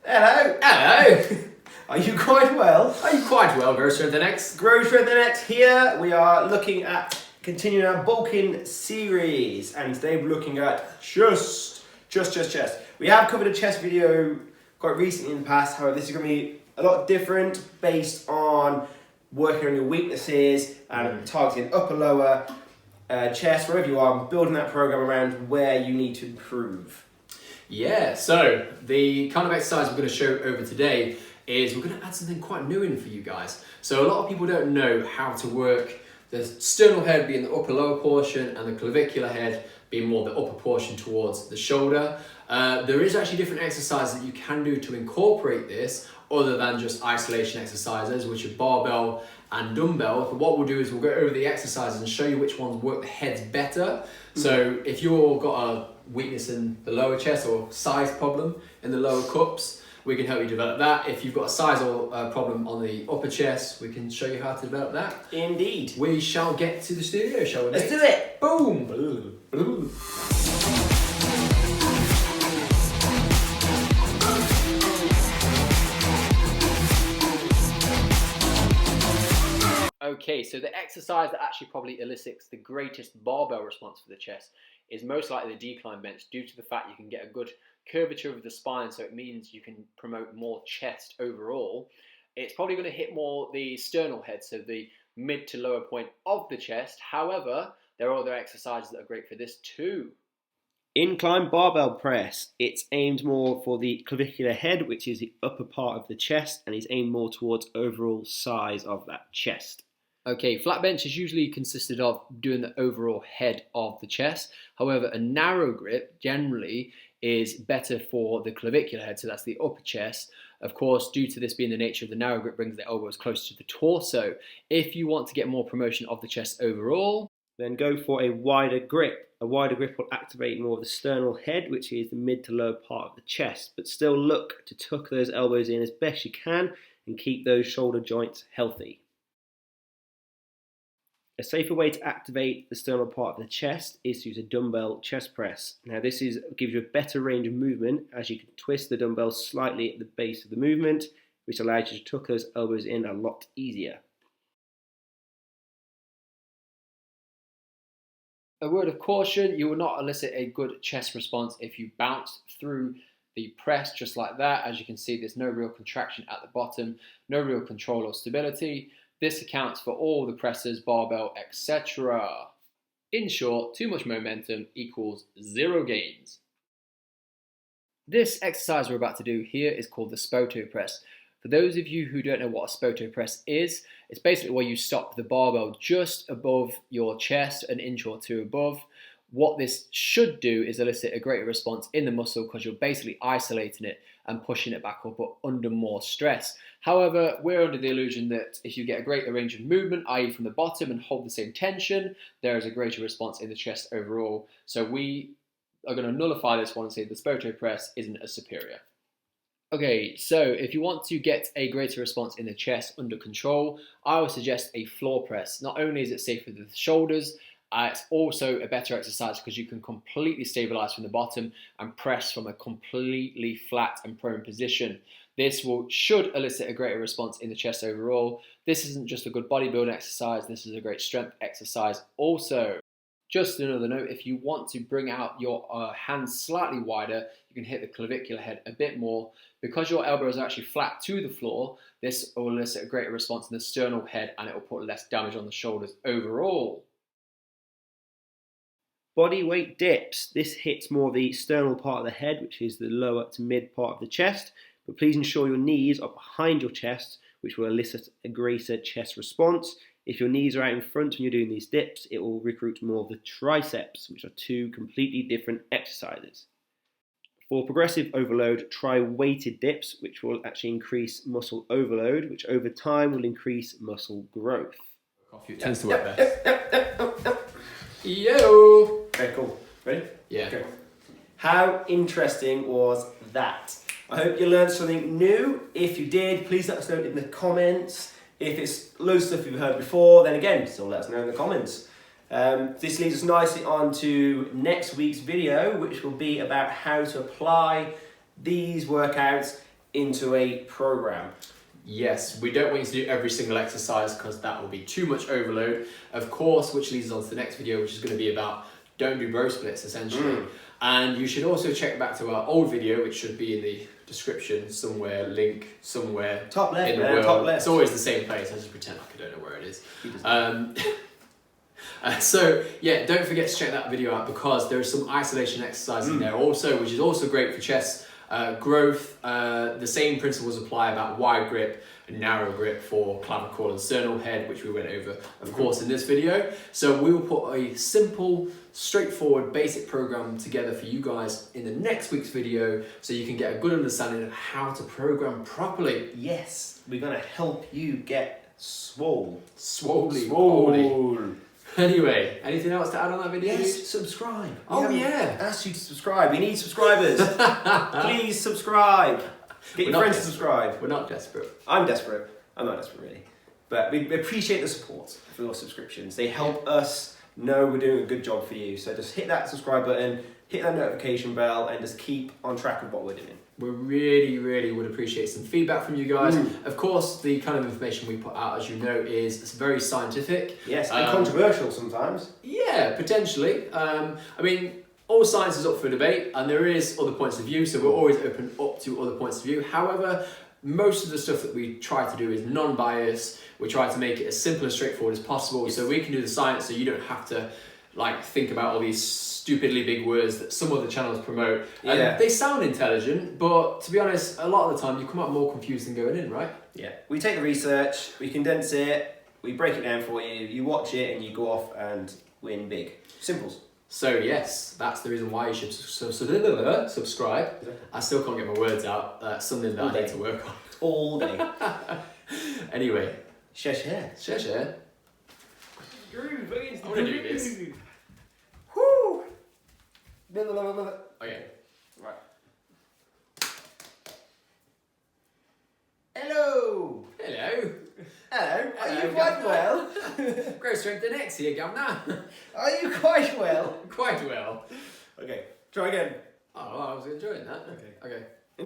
Hello. Hello! Are you quite well? Are you quite well, Grow Strength X? Grow Strength X here. We are looking at continuing our bulking series, and today we're looking at chest. We have covered a chest video quite recently in the past. However, this is going to be a lot different based on working on your weaknesses and targeting upper, lower, chest, wherever you are, building that program around where you need to improve. Yeah, so the kind of exercise we're going to show over today is we're going to add something quite new in for you guys. So a lot of people don't know how to work the sternal head being the upper lower portion and the clavicular head being more the upper portion towards the shoulder. There is actually different exercises that you can do to incorporate this other than just isolation exercises, which are barbell and dumbbell. But what we'll do is we'll go over the exercises and show you which ones work the heads better. So if you've got a weakness in the lower chest or size problem in the lower cups, we can help you develop that. If you've got a size or problem on the upper chest, we can show you how to develop that. Indeed. We shall get to the studio, shall we? Let's do it. Boom! Okay, so the exercise that actually probably elicits the greatest barbell response for the chest is most likely the decline bench, due to the fact you can get a good curvature of the spine, so it means you can promote more chest overall. It's probably going to hit more the sternal head, so the mid to lower point of the chest. However, there are other exercises that are great for this too. Incline barbell press. It's aimed more for the clavicular head, which is the upper part of the chest, and is aimed more towards overall size of that chest. Okay, flat bench is usually consisted of doing the overall head of the chest. However, a narrow grip generally is better for the clavicular head, so that's the upper chest. Of course, due to this being the nature of the narrow grip, brings the elbows closer to the torso. If you want to get more promotion of the chest overall, then go for a wider grip. A wider grip will activate more of the sternal head, which is the mid to lower part of the chest, but still look to tuck those elbows in as best you can and keep those shoulder joints healthy. A safer way to activate the sternal part of the chest is to use a dumbbell chest press. Now this gives you a better range of movement, as you can twist the dumbbell slightly at the base of the movement, which allows you to tuck those elbows in a lot easier. a word of caution, you will not elicit a good chest response if you bounce through the press just like that. As you can see, there's no real contraction at the bottom, no real control or stability. This accounts for all the presses, barbell, etc. In short, too much momentum equals zero gains. This exercise we're about to do here is called the Spoto Press. For those of you who don't know what a Spoto Press is, it's basically where you stop the barbell just above your chest, an inch or two above. What this should do is elicit a greater response in the muscle, because you're basically isolating it and pushing it back up but under more stress. However, we're under the illusion that if you get a greater range of movement, i.e. from the bottom, and hold the same tension, there is a greater response in the chest overall. So we are going to nullify this one and say the Spoto Press isn't as superior. Okay, so if you want to get a greater response in the chest under control, I would suggest a floor press. Not only is it safe for the shoulders, it's also a better exercise because you can completely stabilize from the bottom and press from a completely flat and prone position. This should elicit a greater response in the chest overall. This isn't just a good bodybuilding exercise, this is a great strength exercise also. Just another note, if you want to bring out your hands slightly wider, you can hit the clavicular head a bit more. Because your elbows are actually flat to the floor, this will elicit a greater response in the sternal head and it will put less damage on the shoulders overall. Body weight dips. This hits more the sternal part of the head, which is the lower to mid part of the chest, but please ensure your knees are behind your chest, which will elicit a greater chest response. If your knees are out in front when you're doing these dips, it will recruit more of the triceps, which are two completely different exercises. For progressive overload, try weighted dips, which will actually increase muscle overload, which over time will increase muscle growth. It tends to work best. Yo! Okay, cool. Ready? Yeah. Okay. How interesting was that? I hope you learned something new. If you did, please let us know in the comments. If it's loads of stuff you've heard before, then again, still let us know in the comments. This leads us nicely on to next week's video, which will be about how to apply these workouts into a program. Yes, we don't want you to do every single exercise because that will be too much overload. Of course, which leads us on to the next video, which is going to be about don't do bro splits, essentially. And you should also check back to our old video, which should be in the description somewhere, link somewhere. Top left, in the man, world. top left. It's always the same place. I just pretend like I don't know where it is. So yeah, don't forget to check that video out because there are some isolation exercises in there also, which is also great for chest growth. The same principles apply about wide grip and narrow grip for clavicle and sternal head, which we went over, of course, in this video. So we will put a simple, straightforward, basic program together for you guys in the next week's video so you can get a good understanding of how to program properly. Yes, we're going to help you get swole. Swole. Anyway, anything else to add on that video? Yes, subscribe. Oh yeah. Asked you to subscribe. We need subscribers. Please subscribe. Get your friends to subscribe. We're not desperate. I'm desperate. I'm not desperate really. But we appreciate the support for your subscriptions. They help us know we're doing a good job for you. So just hit that subscribe button, hit that notification bell, and just keep on track of what we're doing. We really would appreciate some feedback from you guys. Of course, the kind of information we put out, as you know, is very scientific. Yes, and controversial sometimes. Yeah, potentially. I mean, all science is up for debate, and there is other points of view, so we're always open up to other points of view. However, most of the stuff that we try to do is non-biased. We try to make it as simple and straightforward as possible, so we can do the science, so you don't have to like think about all these stupidly big words that some other channels promote. And they sound intelligent, but to be honest, a lot of the time you come out more confused than going in, right? Yeah. We take the research, we condense it, we break it down for you, you watch it and you go off and win big. Simples. So yes, that's the reason why you should subscribe. I still can't get my words out. That's something that I need to work on. All day. Anyway. Share. I want to do this. Woo! Okay. Right. Hello! Hello. Are you quite well? Grow strength the next here, Governor. Are you quite well? Quite well. Okay, try again. Oh, well, I was enjoying that. Okay.